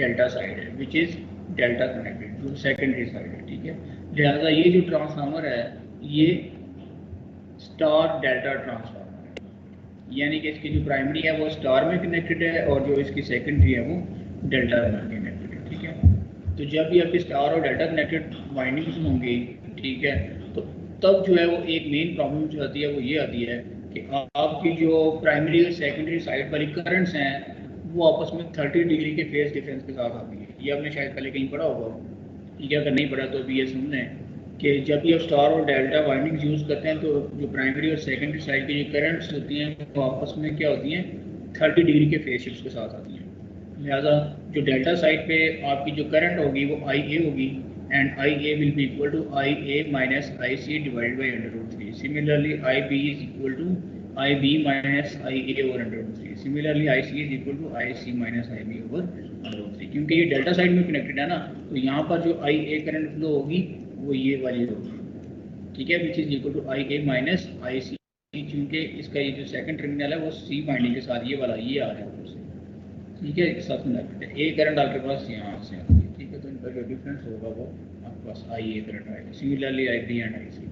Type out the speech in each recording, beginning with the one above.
Delta side है, which is delta connected, जो secondary side है। ठीक है, लिहाजा ये जो ट्रांसफार्मर है ये स्टार डेल्टा ट्रांसफार्मर है, यानी कि इसकी जो प्राइमरी है वो स्टार में कनेक्टेड है और जो इसकी सेकेंडरी है वो डेल्टा में कनेक्टेड है। ठीक है, तो जब भी आपकी स्टार और डेल्टा कनेक्टेड वाइंडिंग्स होंगी, ठीक है, तो तब जो है वो एक मेन प्रॉब्लम जो आती है वो ये आती है कि आपकी जो प्राइमरी और सेकेंडरी साइड वाली करंट्स हैं वो आपस में 30 डिग्री के फेज डिफरेंस के साथ आती है। ये आपने शायद पहले कहीं पढ़ा होगा, ठीक है, अगर नहीं पढ़ा तो अभी ये सुन लें कि जब भी आप स्टार और डेल्टा वाइंडिंग्स यूज़ करते हैं तो जो प्राइमरी और सेकेंडरी साइड की जो करंट्स होती हैं वो आपस में क्या होती हैं, 30 डिग्री के फेज शिफ्ट के साथ आती हैं। लिहाजा जो डेल्टा साइड पे आपकी जो करंट होगी वो आई ए होगी, and I A will be equal to I A minus I C divide by √3। Similarly I B is equal to I B minus I A over √3। Similarly I C is equal to I C minus I B over √3। क्योंकि ये delta side में connected है ना, तो यहाँ पर जो आई A current flow होगी वो ये वाली होगी। ठीक है, which is equal to I A minus I C, क्योंकि इसका ये जो सेकंड टर्मिनल है वो सी बाइंडिंग के साथ ये वाला ये आ रहा है ऊपर से। ठीक है, एक साथ कनेक्टेड है। ए करंट आपके पास यहाँ से आती है। ठीक है, तो इनका जो डिफरेंस होगा वो आपके पास आई ए करंट आएगा। Similarly I B and I C.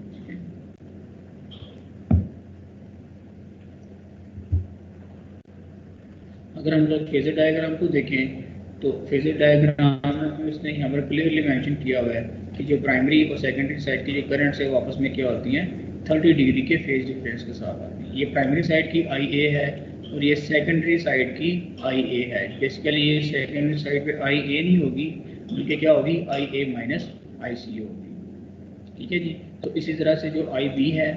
अगर हम लोग फेजर डायग्राम को देखें तो फेजर डायग्राम में इसने यहाँ पर क्लियरली मेंशन किया हुआ है कि जो प्राइमरी और सेकेंडरी साइड की जो करंट्स है वो आपस में क्या होती हैं, 30 डिग्री के फेज डिफरेंस के साथ आती हैं। ये प्राइमरी साइड की आई ए है और ये सेकेंडरी साइड की आई ए है। बेसिकली ये सेकेंडरी साइड पे आई ए नहीं होगी बल्कि क्या होगी, आई ए माइनस आई सी होगी। ठीक है जी, तो इसी तरह से जो आई बी है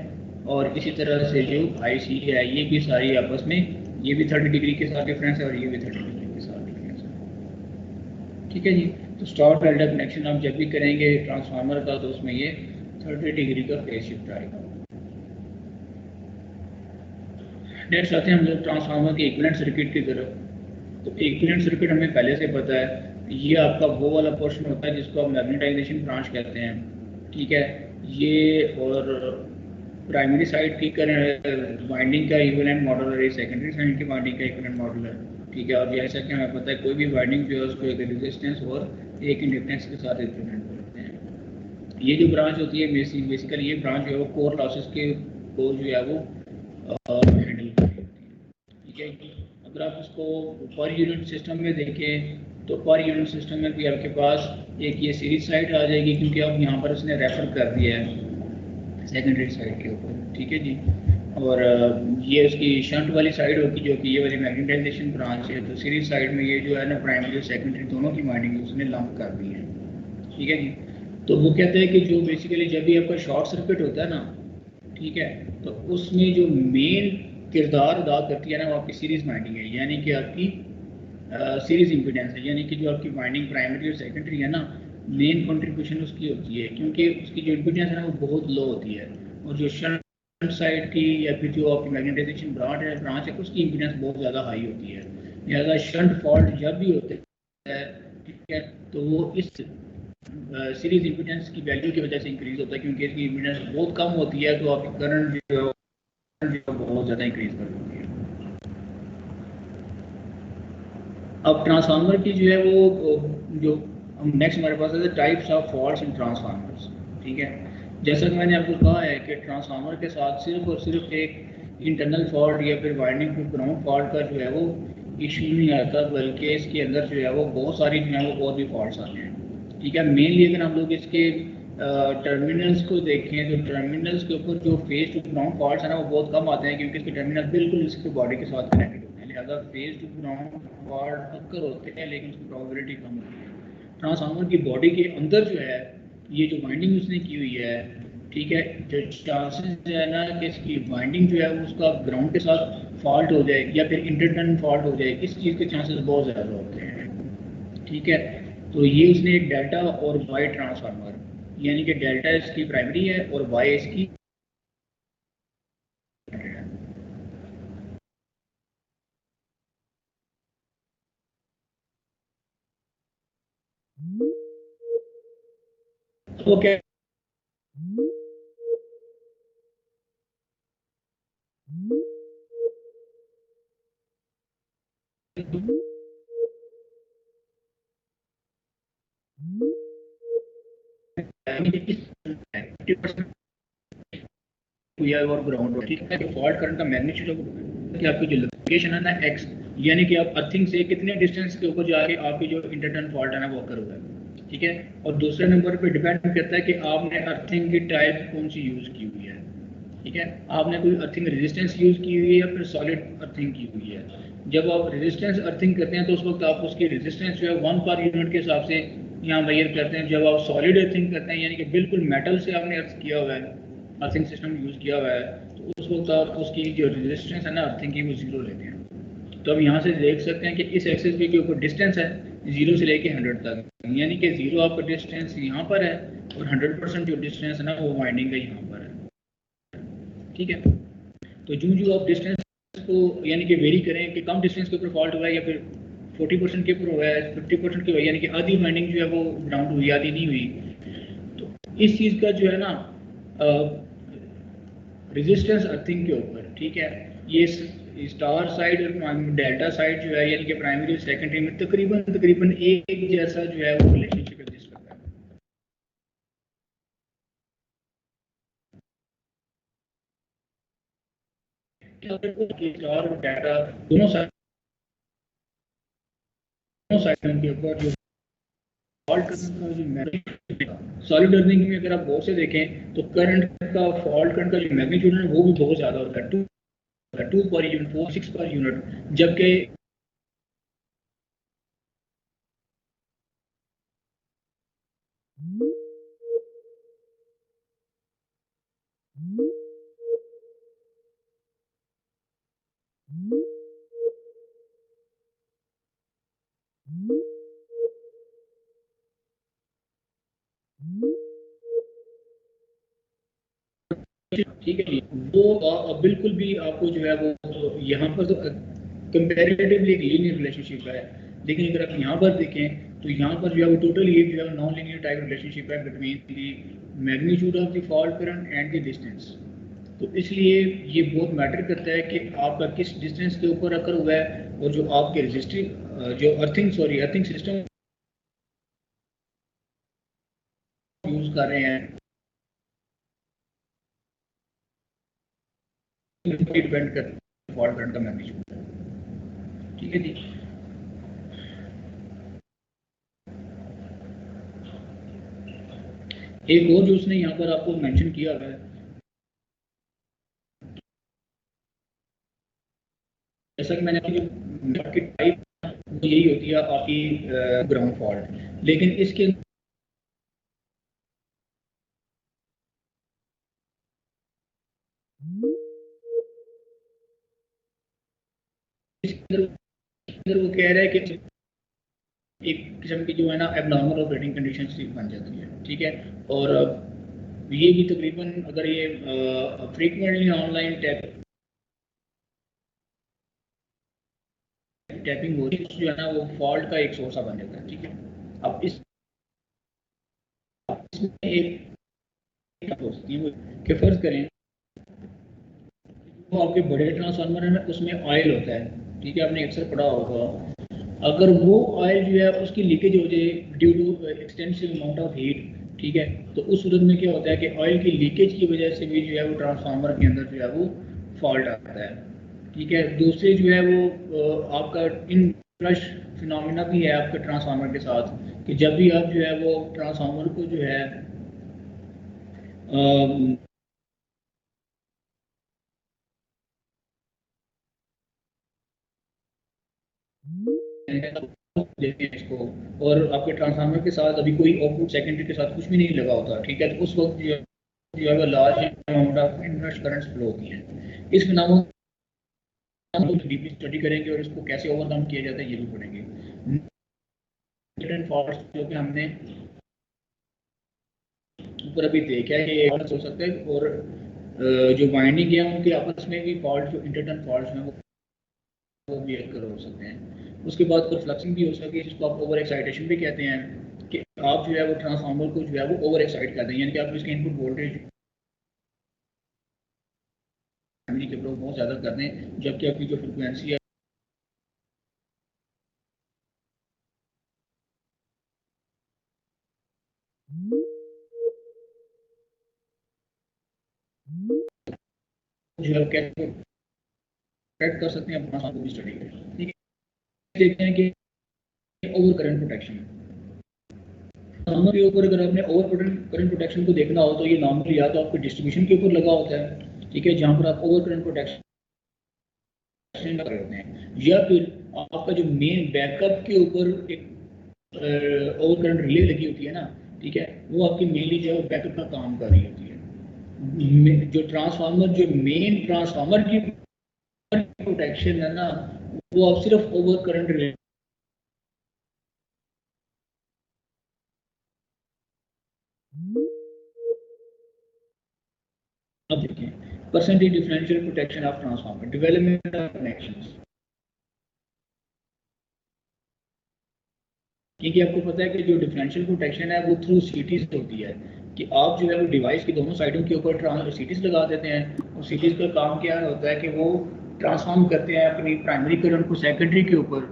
और इसी तरह से जो आई सी है ये भी सारी आपस में, ये भी 30 डिग्री के साथ डिफरेंस है और ये भी 30 डिग्री के साथ डिफरेंस है। ठीक है जी, तो स्टार डेल्टा कनेक्शन आप जब भी करेंगे ट्रांसफार्मर का तो उसमें ये 30 डिग्री का फेज शिफ्ट आएगा। नेक्स्ट आते हैं हम लोग ट्रांसफार्मर के इक्विवेलेंट सर्किट की तरफ। तो इक्विवेलेंट सर्किट हमें पहले से पता है, ये आपका वो वाला पोर्शन होता है जिसको आप मैग्नेटाइजेशन ब्रांच कहते हैं। ठीक है, ये और प्राइमरी साइड की वाइंडिंग का इक्विवेलेंट मॉडल है, सेकेंडरी साइड की वाइंडिंग का इक्विवेलेंट मॉडल है। ठीक है, और जैसा कि हमें पता है कोई भी वाइंडिंग जो है उसको एक रेजिस्टेंस और एक इंडक्टेंस के साथ रिप्रेजेंट करते हैं। ये जो ब्रांच होती है बेसिकली ये ब्रांच जो है वो कोर लॉसेस के को जो है वो हैंडल कर रही होती है। ठीक है, अगर आप इसको पर यूनिट सिस्टम में देखें तो पर यूनिट सिस्टम में भी आपके पास एक ये सीरीज साइड आ जाएगी, क्योंकि अब यहाँ पर इसने रेफर कर दिया है सेकेंडरी साइड के ऊपर। ठीक है जी, और ये उसकी शंट वाली साइड होगी जो कि ये वाली मैग्नेटाइजेशन ब्रांच है। तो सीरीज साइड में ये जो है ना प्राइमरी और सेकेंडरी दोनों की वाइंडिंग उसने लंप कर दी है। ठीक है जी, तो वो कहते हैं कि जो बेसिकली जब भी आपका शॉर्ट सर्किट होता है ना, ठीक है, तो उसमें जो मेन किरदार अदा करती है ना वो आपकी सीरीज वाइंडिंग है, यानी कि आपकी सीरीज इम्पीडेंस है, यानी कि जो आपकी वाइंडिंग प्राइमरी और सेकेंडरी है ना मेन कंट्रीब्यूशन उसकी होती है, क्योंकि उसकी जो इम्पीडेंस है ना वो बहुत लो होती है। और जो शंट साइड की या फिर जो आपकी मैग्नेटाइजेशन ब्रांच है उसकी इम्पीडेंस बहुत ज़्यादा हाई होती है। लिहाजा शंट फॉल्ट जब भी होते हैं, ठीक है, तो वो इस सीरीज इम्पीडेंस की वैल्यू की वजह से इंक्रीज होता है, क्योंकि इसकी इम्पीडेंस बहुत कम होती है तो आपकी करंट जो है बहुत ज़्यादा इंक्रीज कर देती है। अब ट्रांसफार्मर की जो है वो जो नेक्स्ट हमारे पास है types of faults in transformers. ठीक है, जैसा कि मैंने आपको कहा है कि ट्रांसफार्मर के साथ सिर्फ और सिर्फ एक इंटरनल फॉल्ट या फिर वाइंडिंग टू ग्राउंड फॉल्ट का जो है वो इशू नहीं आता, बल्कि इसके अंदर जो है वो बहुत सारी जो है वो और भी फॉल्ट्स आते हैं। ठीक है, मेनली अगर हम लोग इसके टर्मिनल्स को देखें तो टर्मिनल्स के ऊपर जो फेज टू ग्राउंड फॉल्ट्स है ना वो बहुत कम आते हैं, क्योंकि इसके टर्मिनल बिल्कुल इसके बॉडी के साथ कनेक्टेड होते हैं। लिहाजा phase two ground fault occur होते हैं लेकिन उसकी प्रोबेबिलिटी कम होती है। ट्रांसफार्मर की बॉडी के अंदर जो है ये जो वाइंडिंग उसने की हुई है, ठीक है, जो चांसेस है ना कि इसकी वाइंडिंग जो है उसका ग्राउंड के साथ फॉल्ट हो जाए या फिर इंटरटर्न फॉल्ट हो जाए, इस चीज़ के चांसेस बहुत ज़्यादा होते हैं। ठीक है, तो ये उसने डेल्टा और वाई ट्रांसफार्मर, यानी कि डेल्टा इसकी प्राइमरी है और वाई इसकी तो क्या यानी कि 50% हुआ है और ग्राउंड, ठीक है। फॉल्ट करंट का मैग्नीट्यूड कि आपकी जो लोकेशन है ना एक्स, यानी कि आप अर्थिंग से कितने डिस्टेंस के ऊपर जाके आपकी जो इंटरटन फॉल्ट है ना वो अकर हुआ है, ठीक है। और दूसरे नंबर पे डिपेंड करता है कि आपने अर्थिंग की टाइप कौन सी यूज की हुई है, ठीक है। आपने कोई अर्थिंग रेजिस्टेंस यूज की हुई है या फिर सॉलिड अर्थिंग की हुई है। जब आप रेजिस्टेंस अर्थिंग करते हैं तो उस वक्त आप उसकी रेजिस्टेंस जो है 1 पर यूनिट के हिसाब से यहाँ मेजर करते हैं। जब आप सॉलिड अर्थिंग करते हैं यानी कि बिल्कुल मेटल से आपने अर्थ किया हुआ है, अर्थिंग सिस्टम यूज किया हुआ है, तो उस वक्त आप उसकी जो रेजिस्टेंस है ना अर्थिंग की वो जीरो लेते हैं। तो अब यहाँ से देख सकते हैं कि इस एक्सिस के ऊपर डिस्टेंस है 0 से लेके 100 तक, यानी कि 0 आपका डिस्टेंस यहाँ पर है और 100% जो डिस्टेंस है ना वो वाइंडिंग का यहाँ पर है, ठीक है। तो जो जो आप डिस्टेंस को यानी कि वेरी करें कि कम डिस्टेंस के ऊपर फॉल्ट हुआ है या फिर 40% के ऊपर हुआ है, 50% के हुआ है, यानी कि आधी वाइंडिंग जो है वो ग्राउंड हुई आधी नहीं हुई, तो इस चीज़ का जो है ना रेजिस्टेंस अर्थिंग के ऊपर, ठीक है। ये स्टार साइड और डेल्टा साइड जो है यानी कि प्राइमरी और सेकेंडरी में तकरीबन तकरीबन एक जैसा जो है वो रिलेशनशिप एग्जिस्ट करता है। स्टार और डेल्टा दोनों साइड के ऊपर जो फॉल्ट करने का जो मैग्नीट्यूड, सॉलिड अर्थिंग में अगर आप बहुत से देखें तो करंट का फॉल्ट करंट का जो मैग्नीट्यूड है वो भी बहुत ज़्यादा होता है, 2 पर यूनिट, 4 6 पर यूनिट, जबकि ठीक है, वो बिल्कुल भी आपको जो है वो यहाँ पर तो कंपेरेटिवली एक लीनियर रिलेशनशिप है, लेकिन अगर आप यहाँ पर देखें तो यहाँ पर जो है वो टोटल ये जो है नॉन लीनियर टाइप रिलेशनशिप है between the magnitude of the fault current and the distance. तो इसलिए ये बहुत मैटर करता है कि आपका किस डिस्टेंस के ऊपर अकर हुआ है और जो आपके रजिस्टिंग जो अर्थिंग सिस्टम यूज कर रहे हैं डिपेंड करता है फॉल्ट करंट का मैग्नीट्यूड, ठीक है जी। एक और जो उसने यहाँ पर आपको मेंशन किया है, जैसा कि मैंने आपकी टाइप यही होती है आपकी ग्राउंड फॉल्ट, लेकिन इसके अंदर वो कह रहा है कि एक किस्म की जो है ना एबनॉर्मल ऑपरेटिंग कंडीशन बन जाती है, ठीक है। और ये भी तकरीबन अगर ये फ्रीक्वेंटली ऑनलाइन टैपिंग हो रही है जो है ना वो फॉल्ट का एक सोर्स बन जाता है, ठीक है। अब इसमें एक हो सकती है कि फर्ज करें वो आपके बड़े ट्रांसफार्मर है ना उसमें ऑयल होता है, ठीक है, आपने अक्सर पढ़ा होगा। अगर वो ऑयल जो है उसकी लीकेज हो जाए due to extensive amount of heat, ठीक है, तो उस सूरत में क्या होता है कि ऑयल की लीकेज की वजह से भी जो है वो ट्रांसफार्मर के अंदर जो है वो फॉल्ट आता है, ठीक है। दूसरे जो है वो आपका इन फ्लश फिनोमिना भी है आपके ट्रांसफार्मर के साथ कि जब भी आप जो है वो ट्रांसफार्मर को जो है देते हैं इसको, और आपके ट्रांसफार्मर के साथ अभी कोई आउटपुट सेकेंडरी के साथ कुछ भी नहीं लगा होता, ठीक है, तो उस वक्त जो है large amount of inrush currents flow होती हैं। इस फिनोमेनन हम लोग डीपली स्टडी करेंगे और इसको कैसे ओवरकम किया जाता है ये भी पढ़ेंगे। न्यूटन फॉर्स जो कि हमने ऊपर अभी देखा है ये फॉल्ट हो सकते हैं, और जो वाइंडिंग है उनके आपस में भी फॉल्ट जो इंटरटन फॉल्ट हैं वो भी अक्कर हो सकते हैं। उसके बाद फिर फ्लक्सिंग भी हो सकती है जिसको आप ओवर एक्साइटेशन भी कहते हैं कि आप जो है वो ट्रांसफार्मर को जो है वो ओवर एक्साइट करते हैं, यानी कि आप इसके इनपुट वोल्टेज फैमिली के ऊपर बहुत ज़्यादा कर दें जबकि आपकी जो फ्रिक्वेंसी है जो है कैसे प्रोटेक्ट कर सकते हैं, अपना को भी स्टडी करें। ठीक है, देखते हैं कि ओवर करंट प्रोटेक्शन, नॉर्मल के ऊपर अगर आपने ओवर करंट प्रोटेक्शन को देखना हो तो ये नॉर्मली या तो आपके डिस्ट्रीब्यूशन के ऊपर लगा होता है, ठीक है, जहाँ पर आप ओवर करंट प्रोटेक्शन लगा रहे होते हैं, या फिर आपका जो मेन बैकअप के ऊपर एक ओवर करंट रिले लगी होती है ना, ठीक है, वो आपकी मेनली जो है बैकअप का काम कर रही होती है। जो ट्रांसफार्मर, जो मेन ट्रांसफार्मर की प्रोटेक्शन है ना, वो आप सिर्फ ओवर करंट रिले। अब देखें percentage differential protection of transformer, development of connections. क्योंकि आपको पता है कि जो डिफरेंशियल प्रोटेक्शन है वो थ्रू सीटीज होती है, कि आप जो है वो डिवाइस की दोनों साइडों के ऊपर सीटीज लगा देते हैं, और सीटीज का काम क्या होता है कि वो ट्रांसफॉर्म करते हैं अपनी प्राइमरी करंट को सेकेंडरी के ऊपर।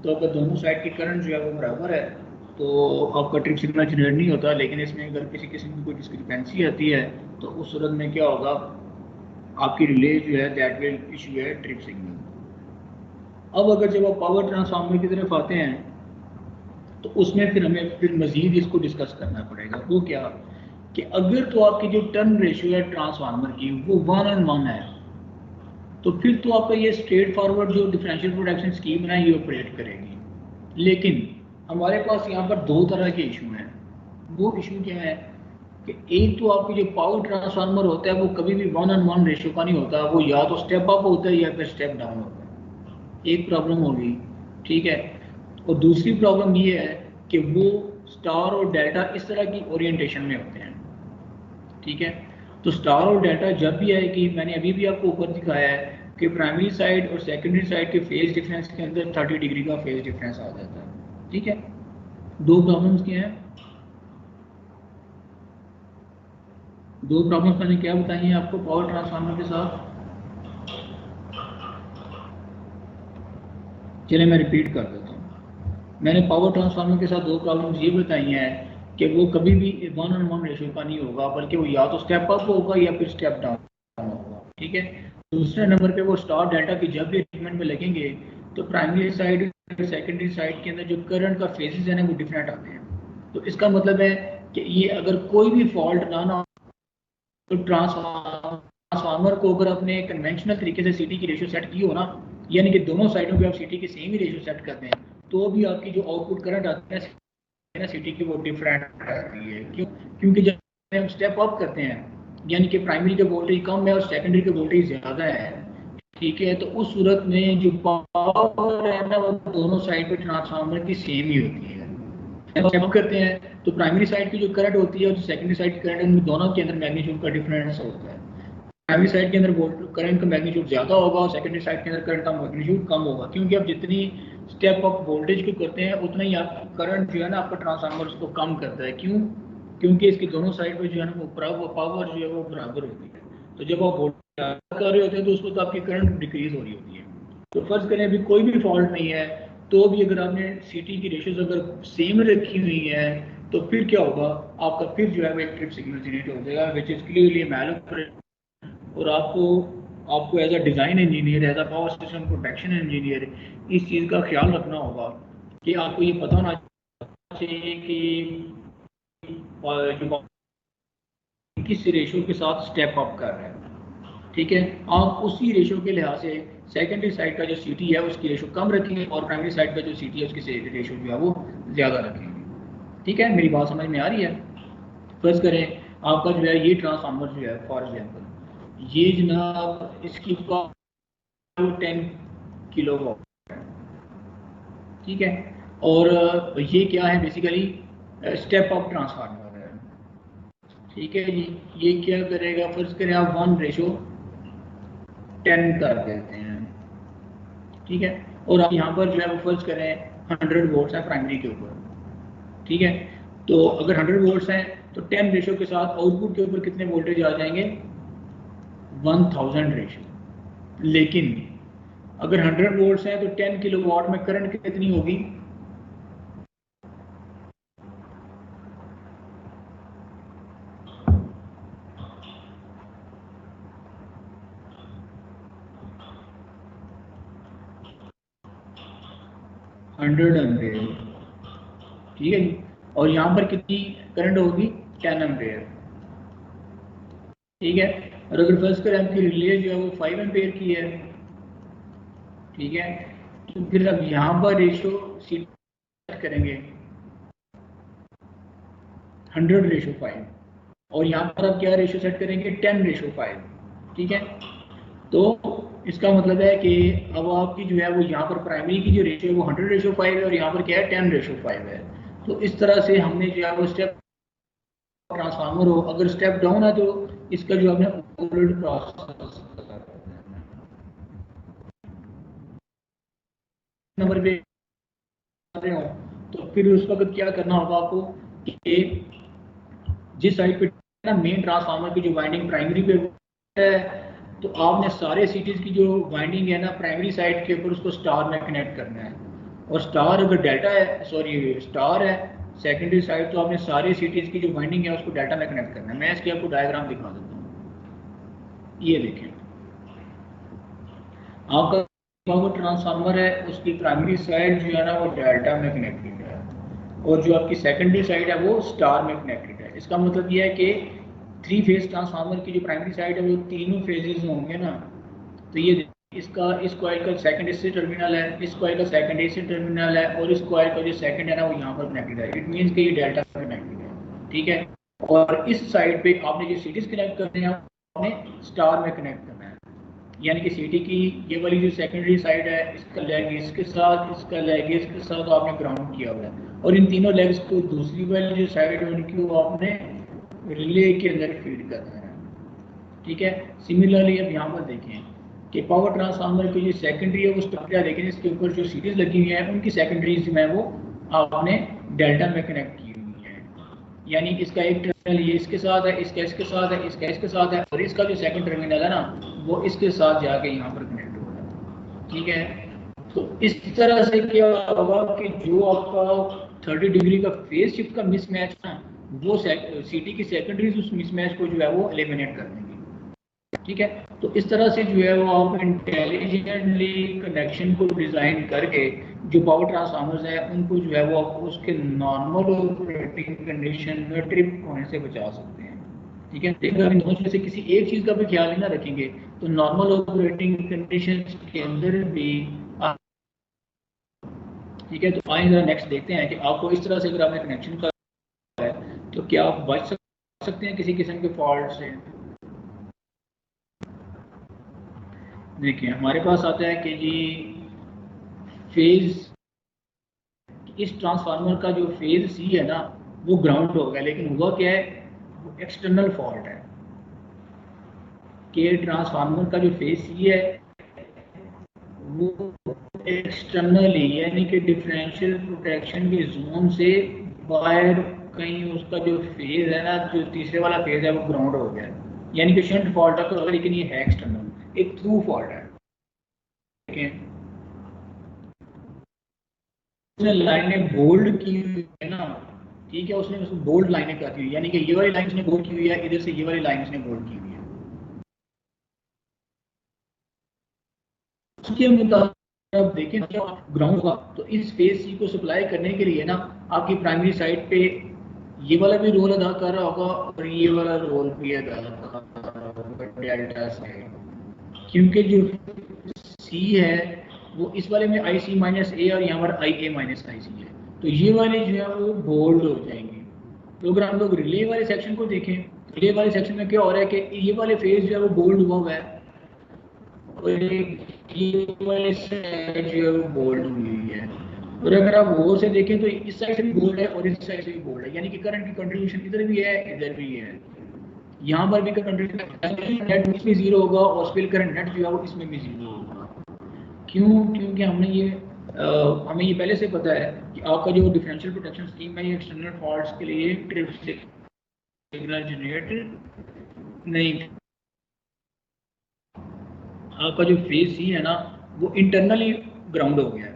तो अगर दोनों साइड की करंट जो है वो बराबर है तो आपका ट्रिप सिग्नल जनरेट नहीं होता, लेकिन इसमें अगर किसी किस्म की कोई डिस्क्रिपेंसी आती है तो उस सूरत में क्या होगा, आपकी रिले जो है दैट विल इशू है ट्रिप सिग्नल। अब अगर जब आप पावर ट्रांसफार्मर की तरफ आते हैं तो उसमें फिर हमें फिर मजीद इसको डिस्कस करना पड़ेगा। वो क्या कि अगर तो आपकी जो टर्न रेशियो है ट्रांसफार्मर की वो 1:1 है, तो फिर तो आपका ये स्ट्रेट फॉरवर्ड जो डिफरेंशियल प्रोटेक्शन स्कीम है ये ऑपरेट करेगी। लेकिन हमारे पास यहाँ पर दो तरह के इशू हैं। वो इशू क्या है कि एक तो आपकी जो पावर ट्रांसफार्मर होता है वो कभी भी 1:1 रेशियो का नहीं होता, वो या तो स्टेप अप होता है या फिर स्टेप डाउन होता है। एक प्रॉब्लम होगी, ठीक है। और दूसरी प्रॉब्लम ये है कि वो स्टार और डेल्टा इस तरह की ओरिएंटेशन में होते हैं, ठीक है। तो स्टार और डेल्टा जब भी आएगी, मैंने अभी भी आपको ऊपर दिखाया है कि प्राइमरी साइड और सेकेंडरी साइड के फेज डिफरेंस के अंदर 30 डिग्री का फेज डिफरेंस आ जाता है, ठीक है। दो प्रॉब्लम्स क्या हैं, दो प्रॉब्लम्स मैंने क्या बताई हैं आपको पावर ट्रांसफार्मर के साथ। चलिए मैं रिपीट कर देता हूँ। मैंने पावर ट्रांसफार्मर के साथ दो प्रॉब्लम्स ये बताई हैं कि वो कभी भी 1:1 रेशियो का नहीं होगा, बल्कि वो या तो स्टेप अप होगा या फिर स्टेप डाउन होगा, ठीक है। दूसरे नंबर पे वो स्टार डेल्टा की जब भी अरेंजमेंट में लगेंगे तो प्राइमरी साइड और सेकेंडरी साइड के अंदर जो करंट का फेजेस है ना वो डिफरेंट आते हैं। तो इसका मतलब है कि ये अगर कोई भी फॉल्ट ना तो ट्रांसफार्मर को अगर अपने कन्वेंशनल तरीके से सीटी की रेशियो सेट की हो ना, यानी कि दोनों साइडों पे आप सीटी की सेम ही रेशियो सेट करते हैं, तो भी आपकी जो आउटपुट करंट आती है ना सीटी की वो डिफरेंट आती है। क्यों? क्योंकि जब हम स्टेप अप करते हैं यानी कि प्राइमरी के वोल्टेज कम है और सेकेंडरी के वोल्टेज ज़्यादा है, ठीक है, तो उस सूरत में जो पावर है ना वो दोनों साइड पे ट्रांसफार्मर की सेम ही होती है। जब करते हैं तो प्राइमरी साइड की जो करंट होती है और जो सेकेंडरी साइड की करंट है उनमें दोनों के अंदर मैग्नीट्यूड का डिफरेंस होता है। प्राइमरी साइड के अंदर करंट का मैग्नीट्यूड ज़्यादा होगा और सेकेंडरी साइड के अंदर करंट का मैग्नीट्यूड कम होगा, क्योंकि आप जितनी स्टेप अप वोल्टेज को करते हैं उतना ही आप करंट जो है ना आपका ट्रांसफार्मर उसको कम करता है। क्यों? क्योंकि इसकी दोनों साइड पर जो है ना वो पावर जो है वो बराबर होती है। तो जब आप वोल्टेज कर रहे होते हैं तो उसको तो आपकी करंट डिक्रीज हो रही होती है। तो फर्ज करें अभी कोई भी फॉल्ट नहीं है, तो भी अगर आपने सीटी की रेशियोज अगर सेम रखी हुई है तो फिर क्या होगा, आपका फिर जो है वो एक ट्रिप सिग्नल जनरेट हो जाएगा विच इज क्लियरली मैनिपुलेटेड। और आपको आपको as a design engineer, as a power system protection engineer इस चीज़ का ख्याल रखना होगा कि आपको ये पता होना चाहिए कि जो किस रेशियो के साथ स्टेप अप कर रहे हैं, ठीक है। आप उसी रेशियो के लिहाज से सेकेंडरी साइड का जो सीटी है उसकी रेशियो कम रखेंगे और प्राइमरी साइड का जो सीटी है उसकी रेशियो जो है वो ज़्यादा रखेंगे, ठीक है। मेरी बात समझ में आ रही है? फर्ज करें आपका जो है ये ट्रांसफार्मर जो है फॉर एग्जाम्पल ये जनाब इसकी 10 किलो, ठीक है। और ये क्या है बेसिकली स्टेप अप ट्रांसफार्मर है, ठीक है जी। ये क्या करेगा, फर्ज करें आप 1:10 कर देते हैं, ठीक है। और आप यहाँ पर जो है वो फर्ज करें 100 वोल्ट्स है प्राइमरी के ऊपर, ठीक है। तो अगर 100 वोल्ट्स हैं तो 10 रेशो के साथ आउटपुट के ऊपर कितने वोल्टेज आ जाएंगे, 1000 रेशो। लेकिन अगर 100 वोल्ट्स हैं तो 10 किलोवाट में करंट कितनी होगी, 100 एम्पेयर, ठीक है जी। और यहाँ पर कितनी करंट होगी, 10 एम्पेयर, ठीक है। और अगर फर्स्ट करंट की रिले जो है वो 5 एम्पेयर की है, ठीक है, तो फिर अब यहाँ पर रेशो सेट करेंगे 100:5, और यहाँ पर अब क्या रेशो सेट करेंगे, 10:5, ठीक है। तो इसका मतलब है कि अब आपकी जो है वो यहाँ पर प्राइमरी की जो रेशो है वो 100:5 है, और यहाँ पर क्या है, 10:5 है। तो इस तरह से हमने जो है वो स्टेप ट्रांसफार्मर हो, अगर स्टेप डाउन है तो इसका जो हमने उलट प्रोसेस नंबर पे रहे हो, तो फिर उस वक्त क्या करना होगा आपको कि जिस साइड पे ना मेन ट्रांसफार्मर की जो वाइंडिंग प्राइमरी पे है, तो आपने सारे सीरीज की जो वाइंडिंग है ना प्राइमरी साइड के ऊपर उसको स्टार में कनेक्ट करना है। और स्टार अगर डेल्टा है, सॉरी स्टार है सेकेंडरी साइड, तो आपने सारे सीरीज की जो वाइंडिंग है उसको डेल्टा में कनेक्ट करना है। मैं इसकी आपको डायग्राम दिखा देता हूँ, ये देखें। आपका पावर ट्रांसफार्मर है, उसकी प्राइमरी साइड जो है ना वो डेल्टा में कनेक्टेड है, और जो आपकी सेकेंडरी साइड है वो स्टार में कनेक्टेड है। इसका मतलब ये है कि 3 फेज ट्रांसफार्मर की जो प्राइमरी साइड है वो तीनों फेजेस होंगे ना, तो ये इसका इस कॉइल का सेकंड इससे टर्मिनल है, इस कॉइल का सेकंड इससे टर्मिनल है, और इस कॉइल का जो सेकंड है ना वो यहाँ पर कनेक्टेड है। इट मीन्स कि ये डेल्टा कनेक्टेड है, ठीक है। और इस साइड पे आपने जो सीरीज कनेक्ट करने हैं आपने स्टार में कनेक्ट करना है, यानी कि सीटी की ये वाली जो सेकेंडरी साइड है इसका लेग इसके साथ, इसका लेग इसके साथ आपने ग्राउंड किया हुआ है, और इन तीनों लेग्स को दूसरी वाली जो साइड है उनकी वो आपने रिले के अंदर फीड करना है, ठीक है। सिमिलरली अब यहाँ पर देखें कि पावर ट्रांसफार्मर की जो सेकेंडरी है वो स्ट्रक्चर देखें, इसके ऊपर जो सीरीज लगी हुई है उनकी सेकेंडरीज में वो आपने डेल्टा में कनेक्ट की हुई है, यानी इसका एक टर्मिनल ये इसके साथ है, इसका इसके साथ है, इसका इसके साथ है, और इसका जो सेकंड टर्मिनल है ना वो इसके साथ जाके यहाँ पर कनेक्ट होगा, ठीक है। तो इस तरह से क्या होगा कि जो आपका 30 डिग्री का फेज शिफ्ट का मिसमैच ना, वो सीटी की सेकेंडरीज उस मिसमैच को जो है वो एलिमिनेट कर देंगे, ठीक है। तो इस तरह से जो है वो आप इंटेलिजेंटली कनेक्शन को डिज़ाइन करके जो पावर ट्रांसफार्मर्स हैं उनको जो है वो आप उसके नॉर्मल ऑपरेटिंग कंडीशन में ट्रिप होने से बचा सकते हैं, ठीक है। लेकिन अगर इन दोनों में से किसी एक चीज़ का भी ख्याल नहीं ना रखेंगे तो नॉर्मल ऑपरेटिंग कंडीशन के अंदर भी ठीक है। तो आइए जरा नेक्स्ट देखते हैं कि आपको इस तरह से अगर आपने कनेक्शन का है तो क्या आप बच सकते हैं किसी किस्म के फॉल्ट से। देखिए हमारे पास आता है कि जी फेज, इस ट्रांसफार्मर का जो फेज सी है ना वो ग्राउंड हो गया, लेकिन हुआ क्या है, वो एक्सटर्नल फॉल्ट है कि ट्रांसफार्मर का जो फेज सी है वो एक्सटर्नली यानी कि डिफरेंशियल प्रोटेक्शन के जोन से बाहर कहीं उसका जो फेज है ना, जो तीसरे वाला फेज है वो ग्राउंड हो गया, यानी कि शंट फॉल्ट है, लेकिन ये है एक्सटर्नल, एक थ्रू फॉल्ट है, ठीक है। उसने लाइनें बोल्ड की हुई है ना, ठीक है, उसने उसको बोल्ड लाइनें कर दी हुई, यानी कि ये वाली लाइन उसने बोल्ड की हुई है, इधर से ये वाली लाइन उसने बोल्ड की हुई है। उसके मुताबिक अब देखें क्या ग्राउंड का, तो इस फेज सी को सप्लाई करने के लिए ना आपकी प्राइमरी साइड पे ये वाला भी रोल अदा कर रहा होगा और ये वाला रोल भी अदा कर रहा होगा डेल्टा से, क्योंकि जो सी है वो इस वाले में आई सी माइनस ए और यहाँ पर आई ए माइनस आई सी है, तो ये वाले जो है वो बोल्ड हो जाएंगे। तो अगर हम लोग रिले वाले सेक्शन को देखें, रिले वाले सेक्शन में क्या हो रहा है कि ये वाले फेज जो है वो बोल्ड हुआ है, और ये वाले साइड जो है वो बोल्ड हुई है। और अगर आप वो से देखें तो इस साइड से भी बोल्ड है और इस साइड से भी बोल्ड है, यानी कि करंट की कंट्रीब्यूशन इधर भी है इधर भी है, यहाँ पर भी कंट्रीब्यूशन नेट इसमें जीरो होगा और स्पिल करंट नेट जो है वो इसमें भी जीरो होगा। क्यों, क्योंकि हमें ये पहले से पता है कि आपका जो डिफरेंशियल प्रोटेक्शन स्कीम है ये एक्सटर्नल फॉल्ट्स के लिए ट्रिप सिग्नल जनरेट नहीं, आपका जो फेज सी है ना वो इंटरनली ग्राउंड हो गया है,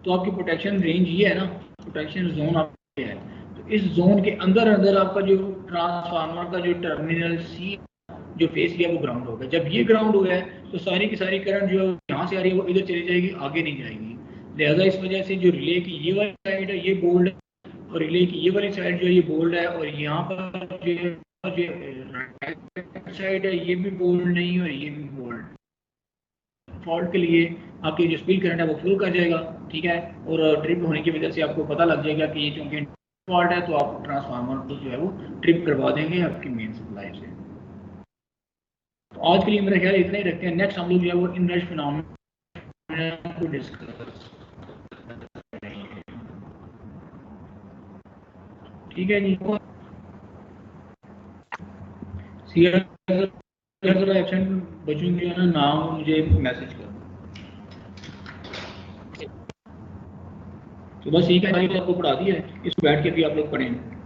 तो आपकी प्रोटेक्शन रेंज ये है ना, प्रोटेक्शन जोन आपके है, तो इस जोन के अंदर अंदर आपका जो ट्रांसफार्मर का जो टर्मिनल सी जो फेस लिया वो ग्राउंड हो गया। जब ये ग्राउंड हो गया है तो सारी की सारी करंट जो है यहाँ से आ रही है वो इधर चली जाएगी, आगे नहीं जाएगी, लिहाजा इस वजह से जो रिले की ये वाली साइड है ये बोल्ड है, और रिले की ये वाली साइड जो है ये बोल्ड है, और यहाँ पर जो राइट साइड है ये भी बोल्ड नहीं है और ये भी बोल्ड। फॉल्ट के लिए आपकी जो स्पीड करंट है वो फ्लो कर जाएगा, ठीक है, और ट्रिप होने की वजह से आपको पता लग जाएगा कि ये चूंकि फॉल्ट है, तो आप ट्रांसफार्मर को जो है वो ट्रिप करवा देंगे आपकी मेन सप्लाई से। तो आज के लिए मेरा ख्याल इतना ही रखते हैं। नेक्स्ट हम लोग जो है वो इनरश फिनोमेना को डिस्कस करेंगे, ठीक है जी। सीआर एब्सेंट बच्चों के ना नाम मुझे मैसेज कर, तो बस ठीक है, आपको पढ़ा दिया है, इसको बैठ के भी आप लोग पढ़ें।